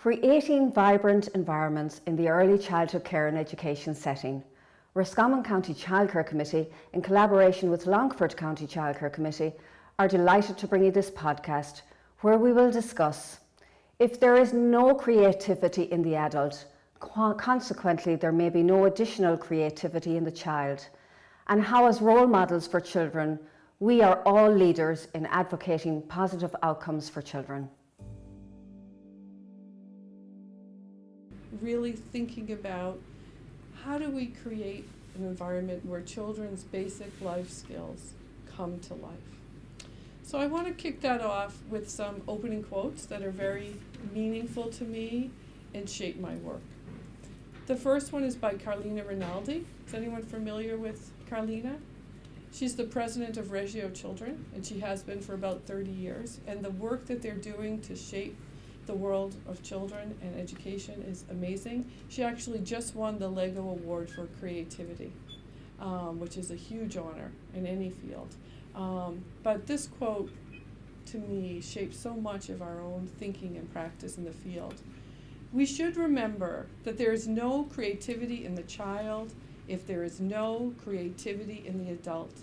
Creating vibrant environments in the early childhood care and education setting. Roscommon County Childcare Committee, in collaboration with Longford County Childcare Committee, are delighted to bring you this podcast where we will discuss if there is no creativity in the adult, consequently there may be no additional creativity in the child, and how as role models for children, we are all leaders in advocating positive outcomes for children. Really thinking about how do we create an environment where children's basic life skills come to life. So I want to kick that off with some opening quotes that are very meaningful to me and shape my work. The first one is by Carlina Rinaldi. Is anyone familiar with Carlina? She's the president of Reggio Children, and she has been for about 30 years. And the work that they're doing to shape the world of children and education is amazing. She actually just won the LEGO Award for Creativity, which is a huge honor in any field. But this quote, to me, shapes so much of our own thinking and practice in the field. We should remember that there is no creativity in the child if there is no creativity in the adult.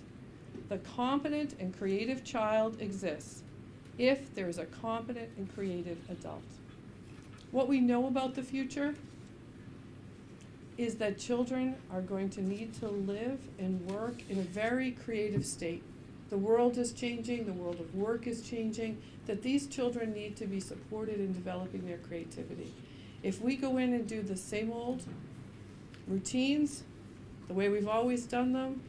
The competent and creative child exists if there is a competent and creative adult. What we know about the future is that children are going to need to live and work in a very creative state. The world is changing, the world of work is changing, that these children need to be supported in developing their creativity. If we go in and do the same old routines, the way we've always done them,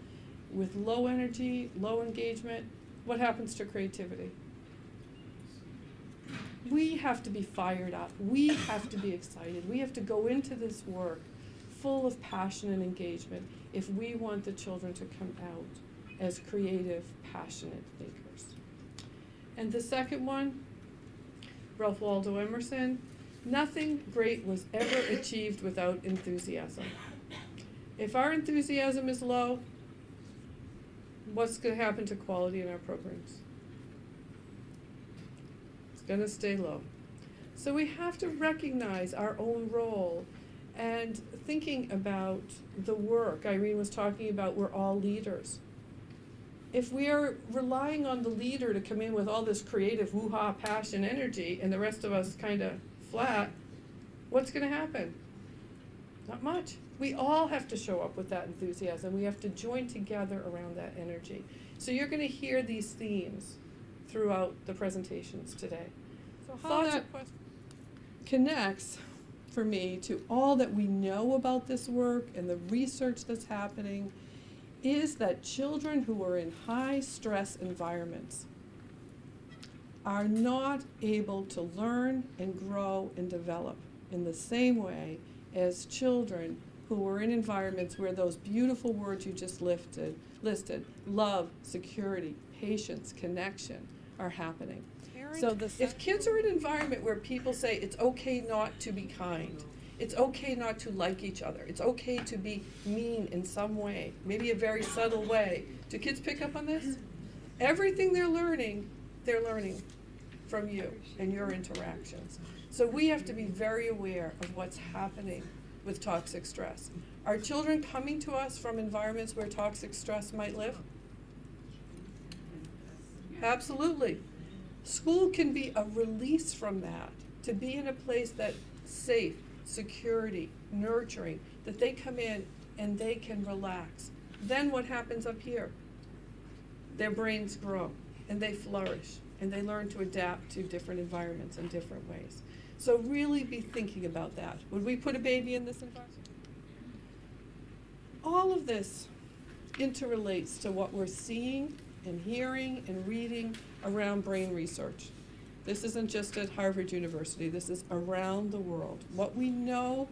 with low energy, low engagement, what happens to creativity? We have to be fired up. We have to be excited. We have to go into this work full of passion and engagement if we want the children to come out as creative, passionate thinkers. And the second one, Ralph Waldo Emerson, nothing great was ever achieved without enthusiasm. If our enthusiasm is low, what's going to happen to quality in our programs? It's going to stay low. So we have to recognize our own role and thinking about the work. Irene was talking about we're all leaders. If we are relying on the leader to come in with all this creative woo-ha, passion, energy, and the rest of us kind of flat, what's going to happen? Not much. We all have to show up with that enthusiasm. We have to join together around that energy. So you're going to hear these themes throughout the presentations today. So how that connects for me to all that we know about this work and the research that's happening is that children who are in high stress environments are not able to learn and grow and develop in the same way as children who are in environments where those beautiful words you just listed, love, security, patience, connection, are happening. So if kids are in an environment where people say it's okay not to be kind, it's okay not to like each other, it's okay to be mean in some way, maybe a very subtle way. Do kids pick up on this? Everything they're learning from you and your interactions. So we have to be very aware of what's happening with toxic stress. Are children coming to us from environments where toxic stress might live? Absolutely. School can be a release from that, to be in a place that's safe, security, nurturing, that they come in and they can relax. Then what happens up here? Their brains grow and they flourish and they learn to adapt to different environments in different ways. So really be thinking about that. Would we put a baby in this environment? All of this interrelates to what we're seeing and hearing and reading around brain research. This isn't just at Harvard University, this is around the world. What we know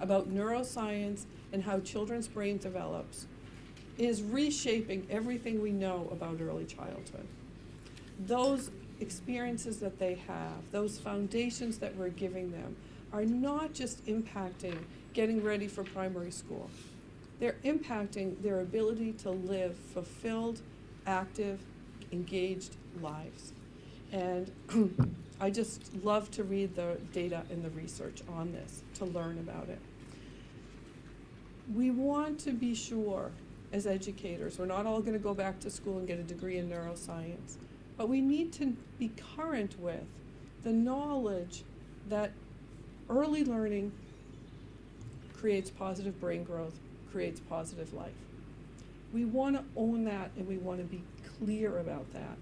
about neuroscience and how children's brain develops is reshaping everything we know about early childhood. Those experiences that they have, those foundations that we're giving them, are not just impacting getting ready for primary school. They're impacting their ability to live fulfilled, active, engaged lives. And I just love to read the data and the research on this, to learn about it. We want to be sure, as educators, we're not all going to go back to school and get a degree in neuroscience, but we need to be current with the knowledge that early learning creates positive brain growth, creates positive life. We want to own that, and we want to be clear about that.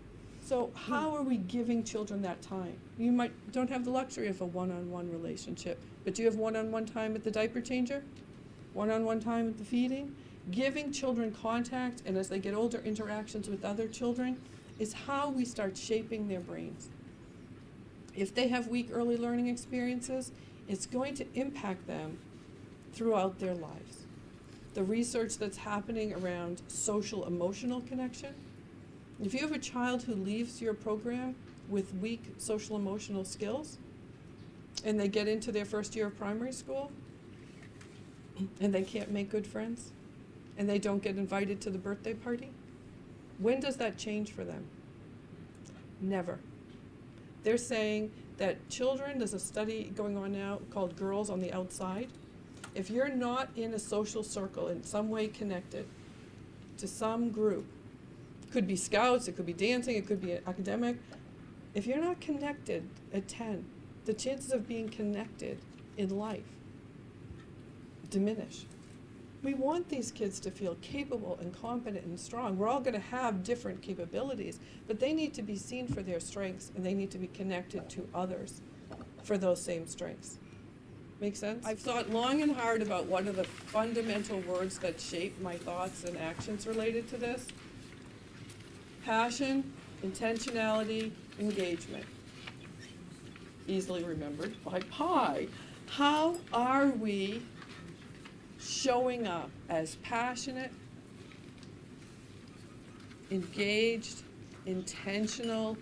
So how are we giving children that time? You don't have the luxury of a one-on-one relationship, but do you have one-on-one time at the diaper changer? One-on-one time at the feeding? Giving children contact, and as they get older, interactions with other children, is how we start shaping their brains. If they have weak early learning experiences, it's going to impact them throughout their lives. The research that's happening around social emotional connection, if you have a child who leaves your program with weak social emotional skills, and they get into their first year of primary school, and they can't make good friends, and they don't get invited to the birthday party, when does that change for them? Never. They're saying that children, there's a study going on now called Girls on the Outside. If you're not in a social circle in some way connected to some group, it could be scouts, it could be dancing, it could be academic. If you're not connected at 10, the chances of being connected in life diminish. We want these kids to feel capable and competent and strong. We're all going to have different capabilities, but they need to be seen for their strengths, and they need to be connected to others for those same strengths. Make sense? I've thought long and hard about what are the fundamental words that shape my thoughts and actions related to this. Passion, intentionality, engagement. Easily remembered by Pi. How are we showing up as passionate, engaged, intentional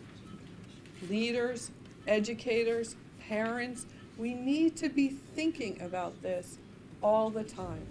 leaders, educators, parents? We need to be thinking about this all the time.